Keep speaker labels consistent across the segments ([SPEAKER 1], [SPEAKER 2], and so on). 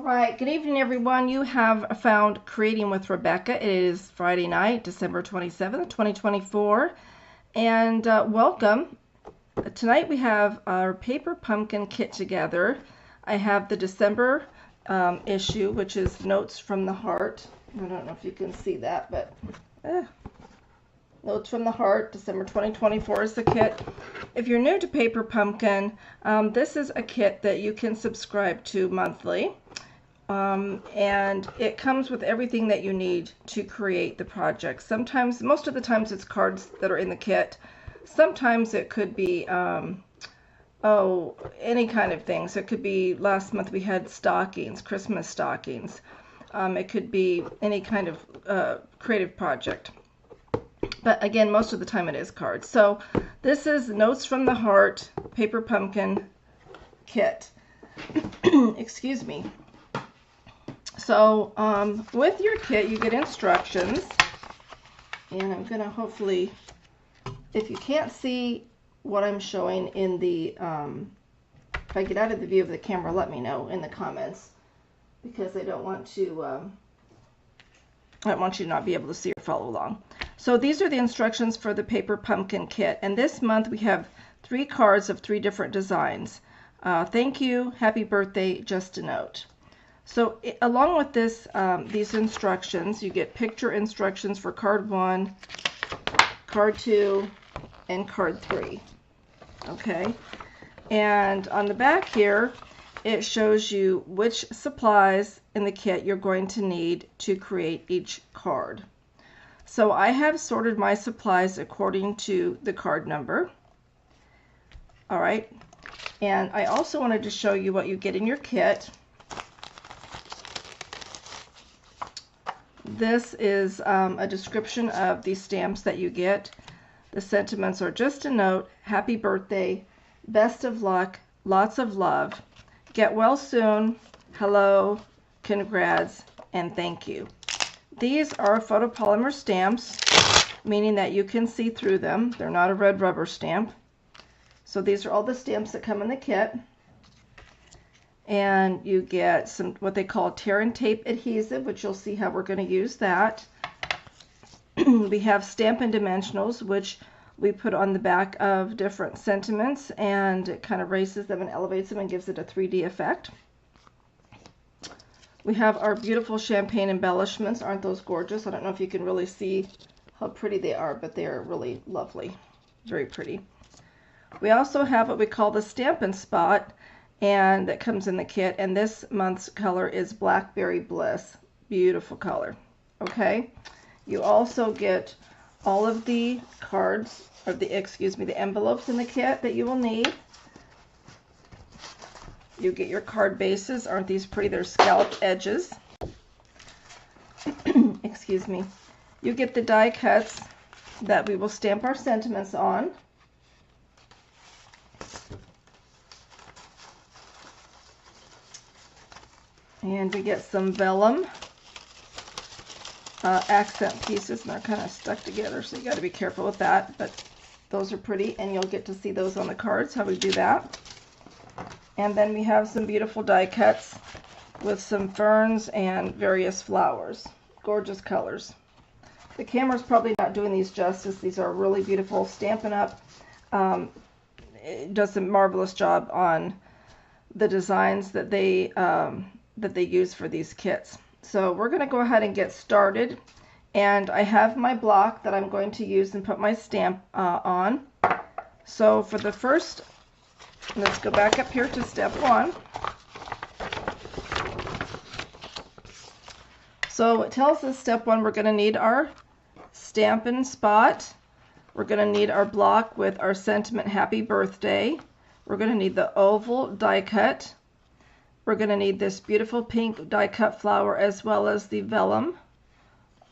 [SPEAKER 1] right, good evening everyone. You have found Creating with Rebecca. It is Friday night, December 27th, 2024, and welcome. Tonight we have our paper pumpkin kit together. I have the December issue, which is Notes from the Heart. I don't know if you can see that, but Notes from the Heart, December 2024 is the kit. If you're new to Paper Pumpkin, this is a kit that you can subscribe to monthly. And it comes with everything that you need to create the project. Sometimes, most of the times it's cards that are in the kit. Sometimes it could be, any kind of things. It could be, last month we had stockings, Christmas stockings. It could be any kind of creative project. But again, most of the time it is cards. So this is Notes from the Heart Paper Pumpkin kit. Excuse me. So with your kit, you get instructions. And I'm going to hopefully, if you can't see what I'm showing in the, if I get out of the view of the camera, let me know in the comments. Because I don't want you to not be able to see or follow along. So these are the instructions for the Paper Pumpkin kit. And this month we have 3 cards of 3 different designs. Thank you, happy birthday, just a note. So along with this, these instructions, you get picture instructions for card 1, card 2, and card 3. Okay, and on the back here, it shows you which supplies in the kit you're going to need to create each card. So I have sorted my supplies according to the card number. All right, and I also wanted to show you what you get in your kit. This is a description of the stamps that you get. The sentiments are just a note, happy birthday, best of luck, lots of love, get well soon, hello, congrats, and thank you. These are photopolymer stamps, meaning that you can see through them. They're not a red rubber stamp. So these are all the stamps that come in the kit. And you get some what they call tear and tape adhesive, which you'll see how we're going to use that. We have Stampin' Dimensionals, which we put on the back of different sentiments, and it kind of raises them and elevates them and gives it a 3D effect. We have our beautiful champagne embellishments. Aren't those gorgeous? I don't know if you can really see how pretty they are, but they are really lovely. Very pretty. We also have what we call the Stampin' Spot, and that comes in the kit, and this month's color is Blackberry Bliss. Beautiful color. Okay, you also get all of the cards, or the envelopes in the kit that you will need. You get your card bases. Aren't these pretty? They're scalloped edges. Excuse me. You get the die cuts that we will stamp our sentiments on. And we get some vellum accent pieces, and they're kind of stuck together, so you got to be careful with that, but those are pretty, and you'll get to see those on the cards, how we do that. And then we have some beautiful die cuts with some ferns and various flowers. Gorgeous colors. The camera's probably not doing these justice. These are really beautiful. Stampin' Up! It does a marvelous job on the designs that they use for these kits. So we're going to go ahead and get started, and I have my block that I'm going to use and put my stamp on. So for the first, let's go back up here to step 1. So it tells us step 1 we're going to need our Stampin' Spot, we're going to need our block with our sentiment happy birthday, we're going to need the oval die cut, we're going to need this beautiful pink die cut flower as well as the vellum,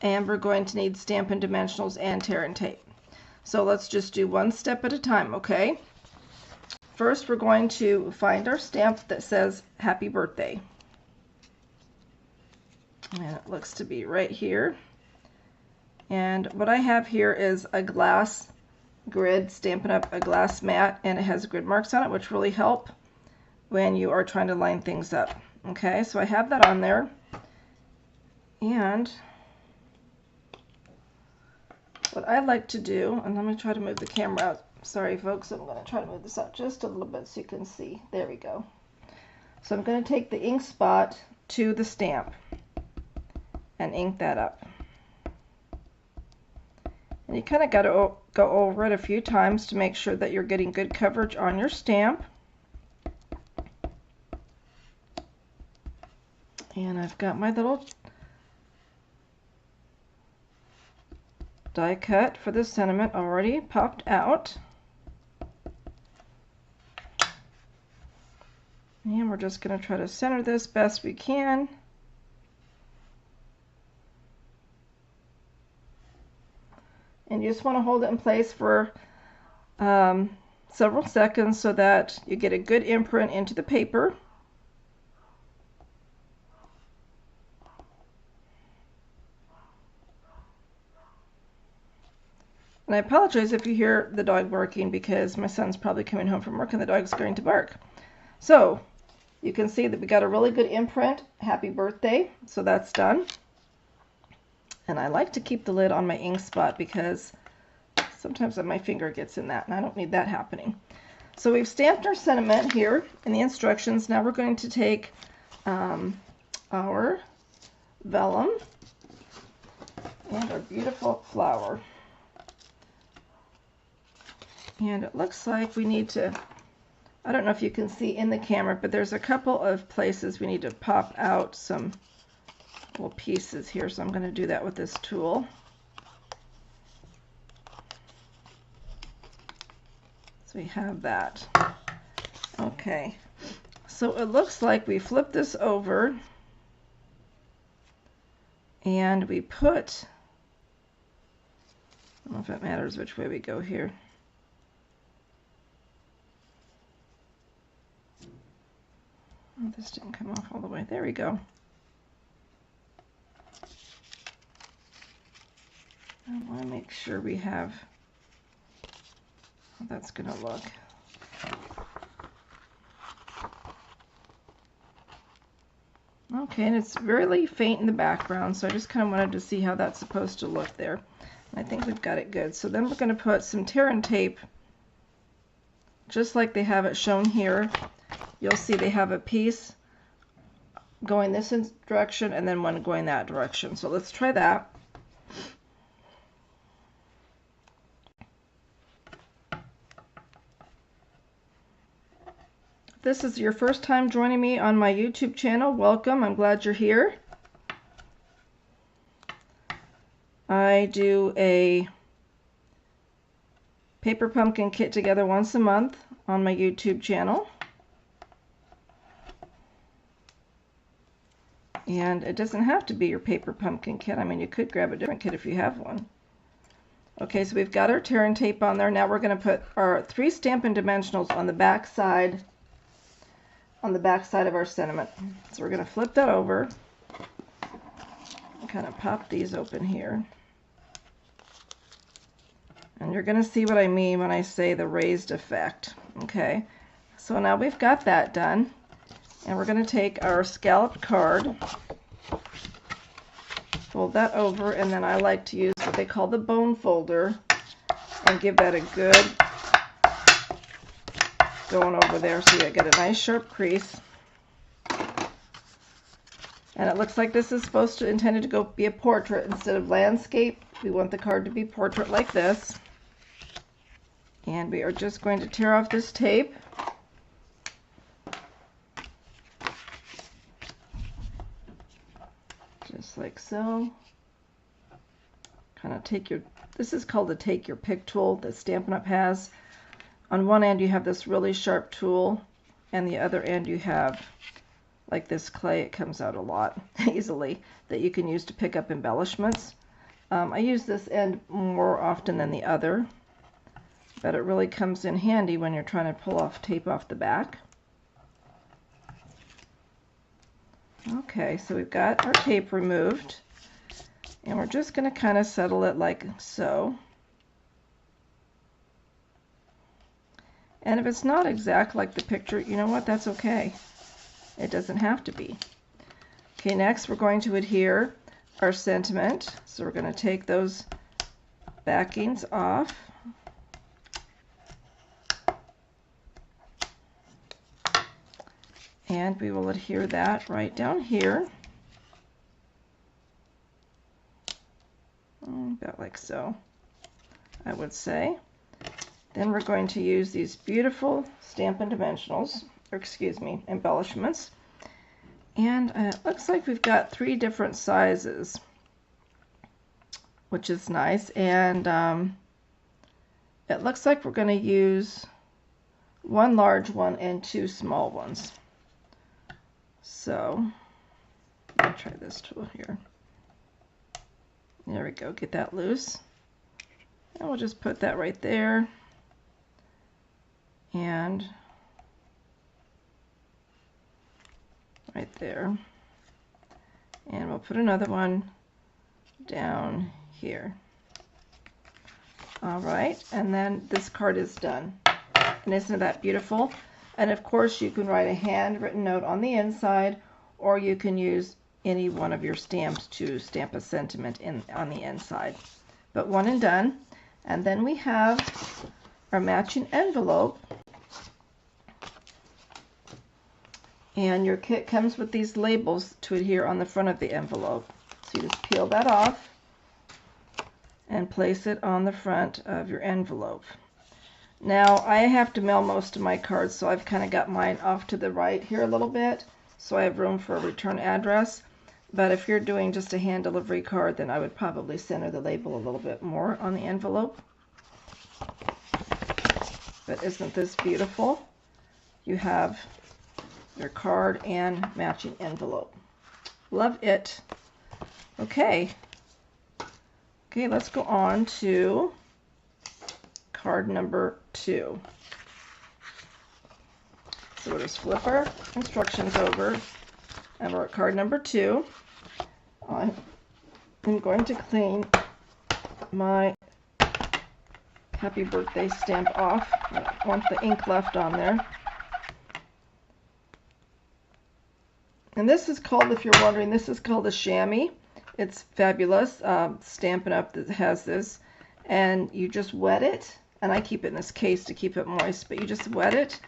[SPEAKER 1] and we're going to need Stampin' Dimensionals and tear and tape. So let's just do one step at a time, okay? First we're going to find our stamp that says happy birthday. And it looks to be right here. And what I have here is a glass grid, Stampin' Up! A glass mat, and it has grid marks on it, which really help when you are trying to line things up. Okay, so I have that on there. And what I like to do, and let me try to move the camera out. Sorry folks, I'm going to try to move this out just a little bit so you can see. There we go. So I'm going to take the ink spot to the stamp and ink that up. And you kind of got to go over it a few times to make sure that you're getting good coverage on your stamp. And I've got my little die cut for the sentiment already popped out. And we're just going to try to center this best we can. And you just want to hold it in place for several seconds so that you get a good imprint into the paper. And I apologize if you hear the dog barking because my son's probably coming home from work and the dog's going to bark. So you can see that we got a really good imprint. Happy birthday. So that's done. And I like to keep the lid on my ink spot because sometimes my finger gets in that and I don't need that happening. So we've stamped our sentiment here in the instructions. Now we're going to take our vellum and our beautiful flower. And it looks like we need to, I don't know if you can see in the camera, but there's a couple of places we need to pop out some little pieces here. So I'm going to do that with this tool. So we have that. Okay, so it looks like we flip this over and we put, I don't know if it matters which way we go here. Oh, this didn't come off all the way. There we go. I want to make sure we have how that's going to look. Okay, and it's really faint in the background, so I just kind of wanted to see how that's supposed to look there. And I think we've got it good. So then we're going to put some tear and tape, just like they have it shown here. You'll see they have a piece going this direction and then one going that direction. So let's try that. If this is your first time joining me on my YouTube channel, welcome. I'm glad you're here. I do a paper pumpkin kit together once a month on my YouTube channel. And it doesn't have to be your paper pumpkin kit. I mean, you could grab a different kit if you have one. Okay, so we've got our tear and tape on there. Now we're going to put our 3 Stampin' Dimensionals on the back side of our sentiment. So we're going to flip that over and kind of pop these open here. And you're going to see what I mean when I say the raised effect. Okay, so now we've got that done. And we're going to take our scalloped card, fold that over, and then I like to use what they call the bone folder and give that a good going over there so you get a nice sharp crease. And it looks like this is intended to be a portrait instead of landscape. We want the card to be portrait like this. And we are just going to tear off this tape. Just like so. Kind of take your, this is called the take your pick tool that Stampin' Up! Has. On one end you have this really sharp tool, and the other end you have like this clay. It comes out a lot easily that you can use to pick up embellishments. I use this end more often than the other, but it really comes in handy when you're trying to pull off tape off the back. Okay, so we've got our tape removed, and we're just going to kind of settle it like so. And if it's not exact like the picture, you know what, that's okay. It doesn't have to be. Okay, next we're going to adhere our sentiment. So we're going to take those backings off. And we will adhere that right down here. About like so, I would say. Then we're going to use these beautiful Stampin' Dimensionals, or excuse me, embellishments. And it looks like we've got 3 different sizes, which is nice. And it looks like we're going to use 1 large one and 2 small ones. So, let me try this tool here. There we go, get that loose. And we'll just put that right there. And right there. And we'll put another one down here. All right, and then this card is done. And isn't that beautiful? And of course you can write a handwritten note on the inside, or you can use any one of your stamps to stamp a sentiment on the inside. But one and done. And then we have our matching envelope. And your kit comes with these labels to adhere on the front of the envelope. So you just peel that off and place it on the front of your envelope. Now I have to mail most of my cards, so I've kind of got mine off to the right here a little bit, so I have room for a return address. But if you're doing just a hand delivery card, then I would probably center the label a little bit more on the envelope. But isn't this beautiful? You have your card and matching envelope. Love it. Okay, let's go on to card number 2. So we'll just flip our instructions over, and we're at card number 2. I'm going to clean my happy birthday stamp off. I don't want the ink left on there. And this is called, if you're wondering, this is called a chamois. It's fabulous. Stampin' Up! That has this. And you just wet it. And I keep it in this case to keep it moist. But you just wet it.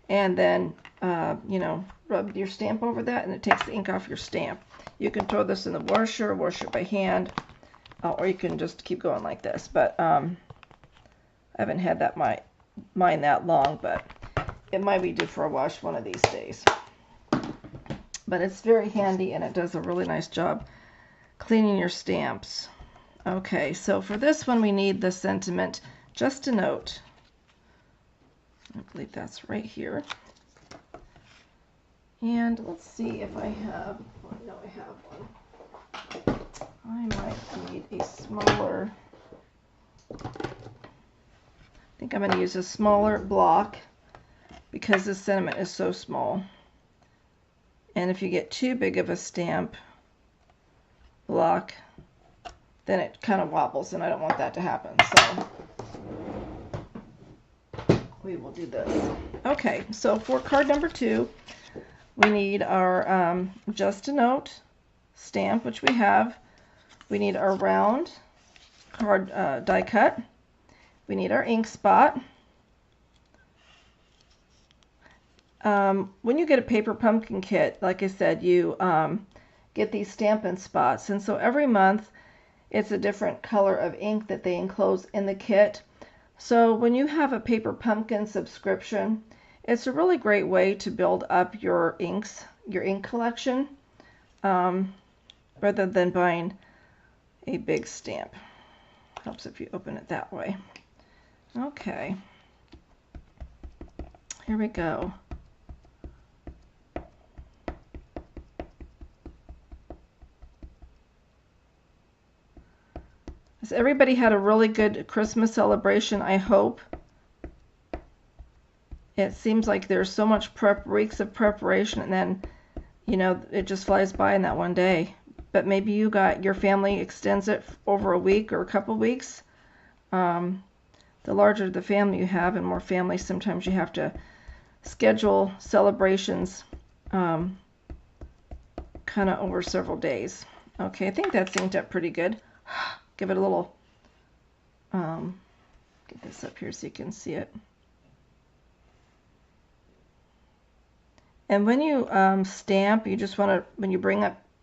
[SPEAKER 1] And then, rub your stamp over that. And it takes the ink off your stamp. You can throw this in the washer, wash it by hand. Or you can just keep going like this. But I haven't had mine that long. But it might be due for a wash one of these days. But it's very handy, and it does a really nice job cleaning your stamps. Okay, so for this one we need the sentiment, just a note. I believe that's right here. And let's see if I have, well, I know I have one. I might need a smaller, I think I'm going to use a smaller block because the sentiment is so small. And if you get too big of a stamp block, then it kind of wobbles, and I don't want that to happen. So we will do this. Okay, so for card number 2, we need our just a note stamp, which we have. We need our round card die cut. We need our ink spot. When you get a paper pumpkin kit, like I said, you get these Stampin' Spots, and so every month it's a different color of ink that they enclose in the kit. So when you have a paper pumpkin subscription, it's a really great way to build up your ink collection, rather than buying a big stamp. Helps if you open it that way. Okay, here we go. So everybody had a really good Christmas celebration, I hope. It seems like there's so much weeks of preparation, and then, it just flies by in that one day. But maybe your family extends it over a week or a couple weeks. The larger the family you have and more families, sometimes you have to schedule celebrations kind of over several days. Okay, I think that's inked up pretty good. Give it a little, get this up here so you can see it. And when you stamp, you just want to, when you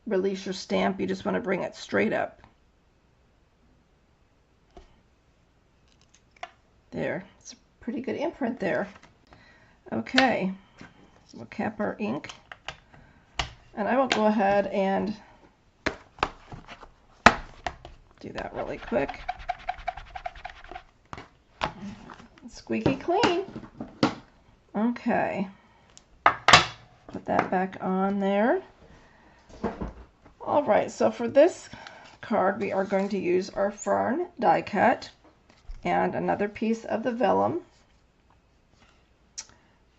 [SPEAKER 1] release your stamp, you just want to bring it straight up. There, it's a pretty good imprint there. Okay, so we'll cap our ink. And I will go ahead and do that really quick. Squeaky clean. Okay. Put that back on there. All right, so for this card, we are going to use our Fern die cut and another piece of the vellum.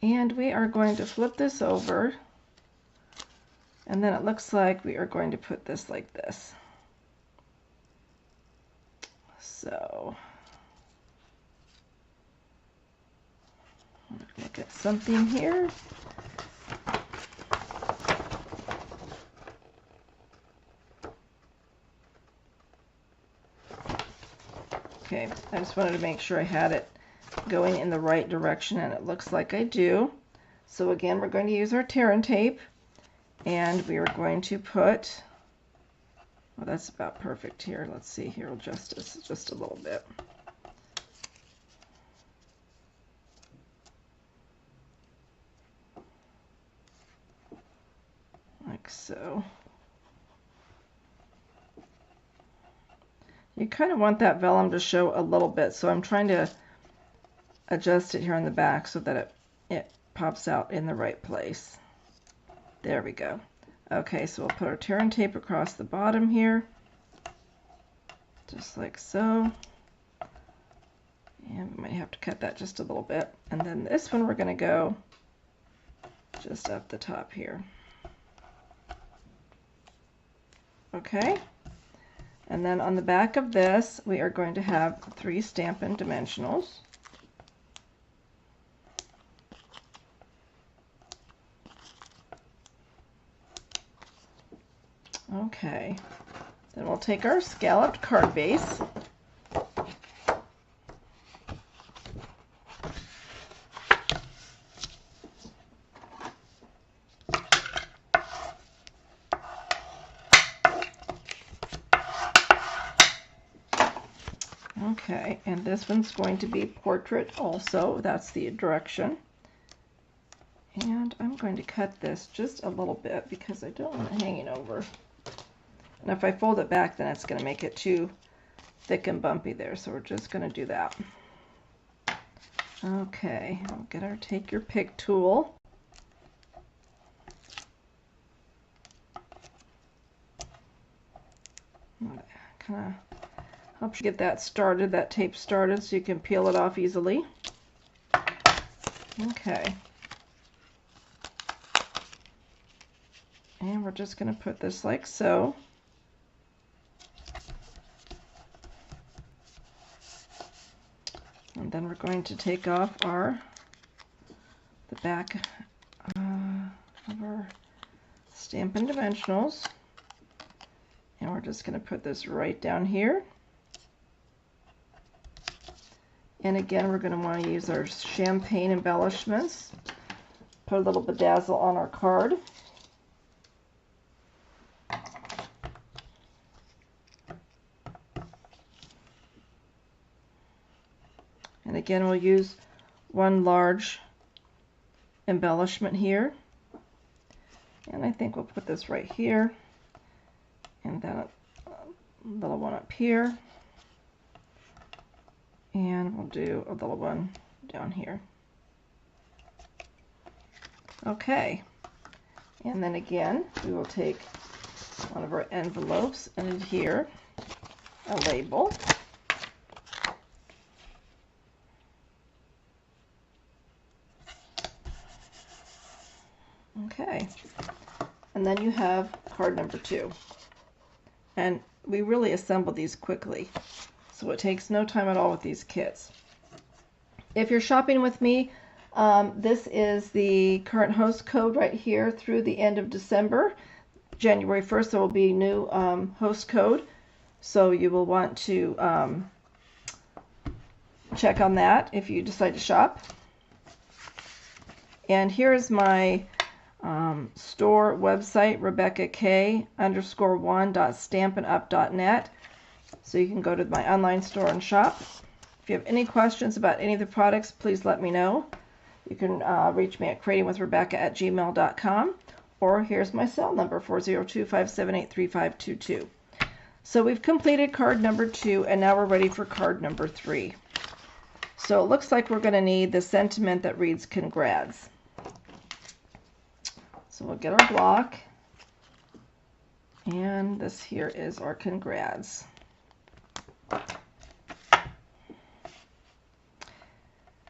[SPEAKER 1] And we are going to flip this over. And then it looks like we are going to put this like this. So, look at something here. Okay, I just wanted to make sure I had it going in the right direction, and it looks like I do. So again, we're going to use our tear and tape, and we are going to put, well, that's about perfect here. Let's see here, we'll adjust this just a little bit. Like so. You kind of want that vellum to show a little bit, so I'm trying to adjust it here on the back so that it pops out in the right place. There we go. Okay, so we'll put our tear and tape across the bottom here, just like so. And we might have to cut that just a little bit. And then this one we're going to go just up the top here. Okay. And then on the back of this, we are going to have 3 Stampin' Dimensionals. Okay. Then we'll take our scalloped card base. Okay, and this one's going to be portrait also. That's the direction. And I'm going to cut this just a little bit because I don't want it hanging over. And if I fold it back, then it's going to make it too thick and bumpy there. So we're just going to do that. Okay, we'll get our take your pick tool. Kind of helps you get that started, that tape started, so you can peel it off easily. Okay. And we're just going to put this like so. And then we're going to take off the back of our Stampin' Dimensionals. And we're just going to put this right down here. And again, we're going to want to use our champagne embellishments. Put a little bedazzle on our card. And again, we'll use one large embellishment here. And I think we'll put this right here. And then a little one up here. And we'll do a little one down here. Okay. And then again, we will take one of our envelopes and adhere a label. Okay. And then you have card number 2. And we really assemble these quickly, so it takes no time at all with these kits. If you're shopping with me, This is the current host code right here through the end of December. January 1st, there will be new host code. So you will want to check on that if you decide to shop. And here's my store website, RebeccaK_1.stampandup.net. So you can go to my online store and shop. If you have any questions about any of the products, please let me know. You can reach me at creatingwithrebecca@gmail.com, or here's my cell number, 402-578-3522. So we've completed card number 2, and now we're ready for card number 3. So it looks like we're going to need the sentiment that reads "Congrats." So we'll get our block, and this here is our "Congrats."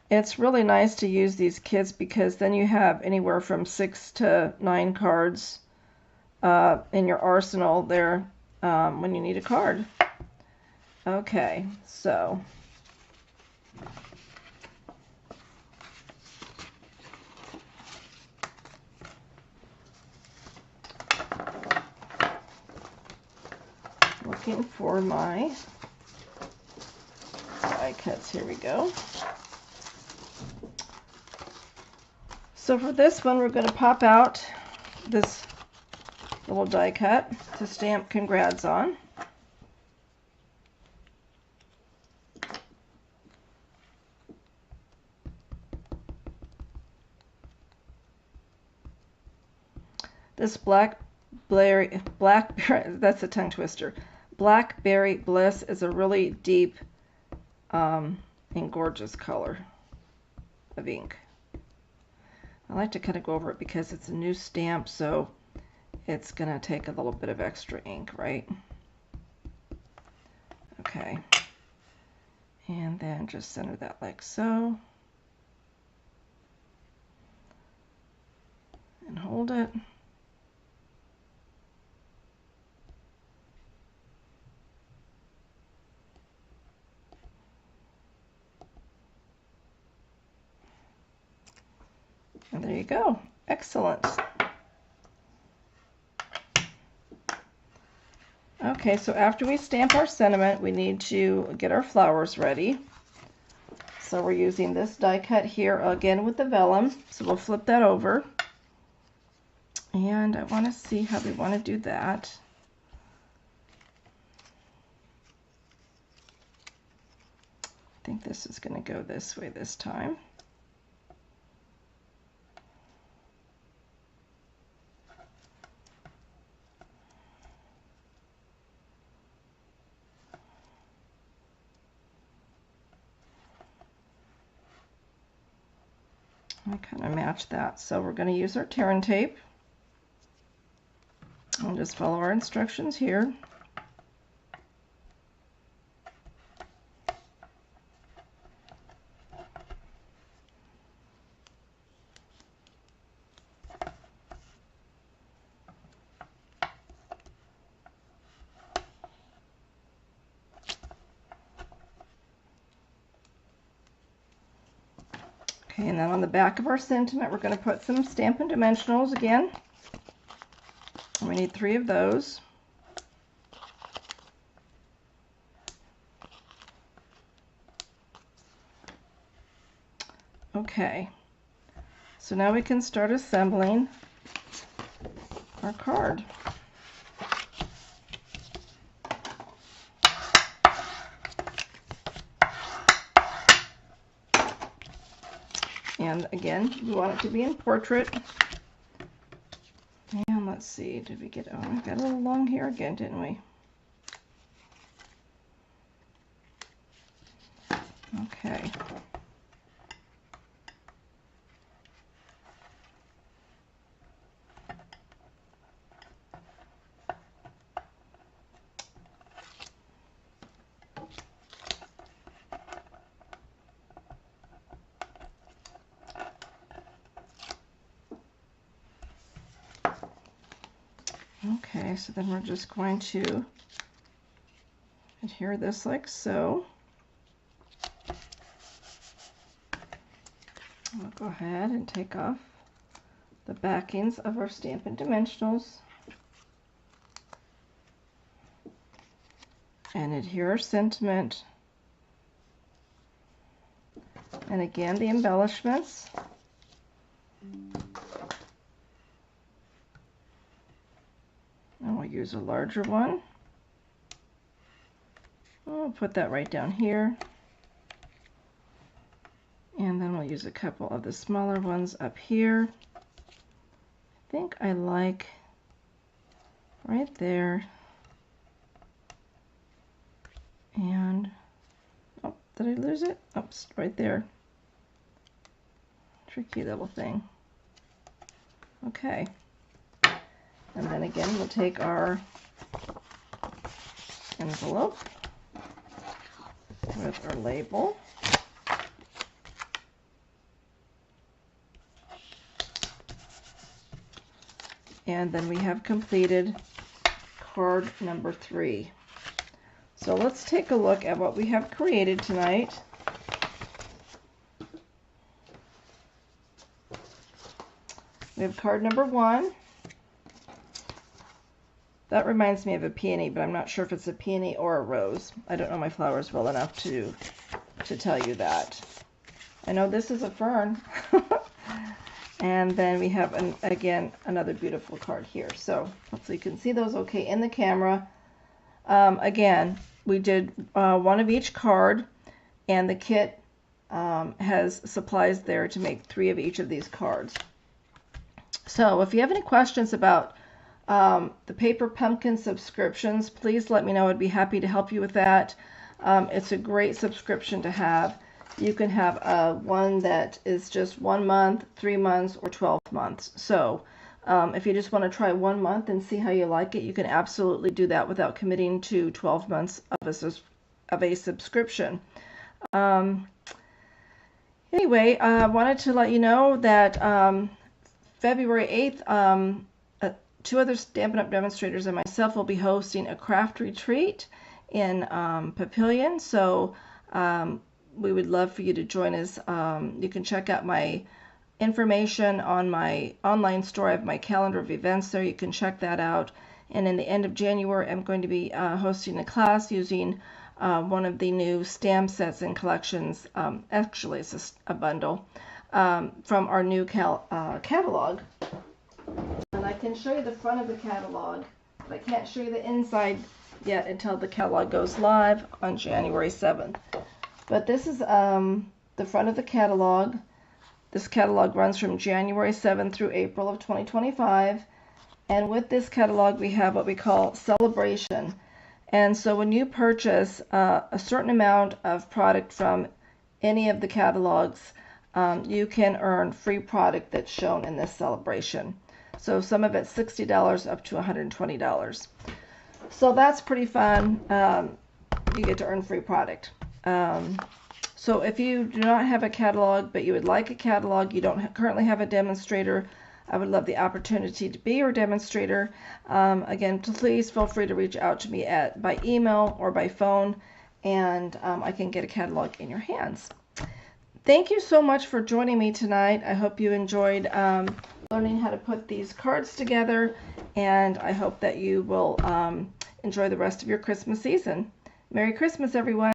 [SPEAKER 1] It's really nice to use these kits because then you have anywhere from 6 to 9 cards in your arsenal there when you need a card. Okay, so looking for my die cuts. Here we go. So for this one, we're going to pop out this little die cut to stamp "Congrats" on. This blackberry, that's a tongue twister. Blackberry Bliss is a really deep and gorgeous color of ink. I like to kind of go over it because it's a new stamp, so it's going to take a little bit of extra ink, right? Okay. And then just center that like so. And hold it. And there you go. Excellent. Okay, so after we stamp our sentiment, we need to get our flowers ready. So we're using this die cut here again with the vellum. So we'll flip that over. And I want to see how we want to do that. I think this is going to go this way this time. I kind of match that. So we're going to use our tear and tape. I'll just follow our instructions here. Okay, and then on the back of our sentiment, we're going to put some Stampin' Dimensionals again. And we need 3 of those. Okay, so now we can start assembling our card. And again, we want it to be in portrait. And let's see, did we get, oh, we got a little long here again, didn't we? Okay. Okay, so then we're just going to adhere this like so. I'll go ahead and take off the backings of our Stampin' Dimensionals and adhere our sentiment. And again, the embellishments. And we'll use a larger one. I'll put that right down here. And then we'll use a couple of the smaller ones up here. I think I like right there. And, oh, did I lose it? Oops, right there. Tricky little thing. Okay. And then again, we'll take our envelope with our label. And then we have completed card number 3. So let's take a look at what we have created tonight. We have card number 1. That reminds me of a peony, but I'm not sure if it's a peony or a rose. I don't know my flowers well enough to tell you that. I know this is a fern. And then we have, again, another beautiful card here. So hopefully you can see those okay in the camera. Again, we did one of each card, and the kit has supplies there to make 3 of each of these cards. So if you have any questions about the Paper Pumpkin subscriptions, please let me know. I'd be happy to help you with that. It's a great subscription to have. You can have one that is just 1 month, 3 months, or 12 months. So if you just want to try 1 month and see how you like it, you can absolutely do that without committing to 12 months of a subscription. Anyway, I wanted to let you know that February 8th, 2 other Stampin' Up! Demonstrators and myself will be hosting a craft retreat in Papillion. So we would love for you to join us. You can check out my information on my online store. I have my calendar of events there. You can check that out. And in the end of January, I'm going to be hosting a class using one of the new stamp sets and collections. Actually, it's a bundle from our new catalog. And I can show you the front of the catalog, but I can't show you the inside yet until the catalog goes live on January 7th. But this is the front of the catalog. This catalog runs from January 7th through April of 2025. And with this catalog, we have what we call Celebration. And so when you purchase a certain amount of product from any of the catalogs, you can earn free product that's shown in this celebration. So some of it's $60 up to $120. So that's pretty fun. You get to earn free product. So if you do not have a catalog, but you would like a catalog, you don't currently have a demonstrator, I would love the opportunity to be your demonstrator. Again, please feel free to reach out to me by email or by phone, and I can get a catalog in your hands. Thank you so much for joining me tonight. I hope you enjoyed learning how to put these cards together, and I hope that you will enjoy the rest of your Christmas season. Merry Christmas, everyone.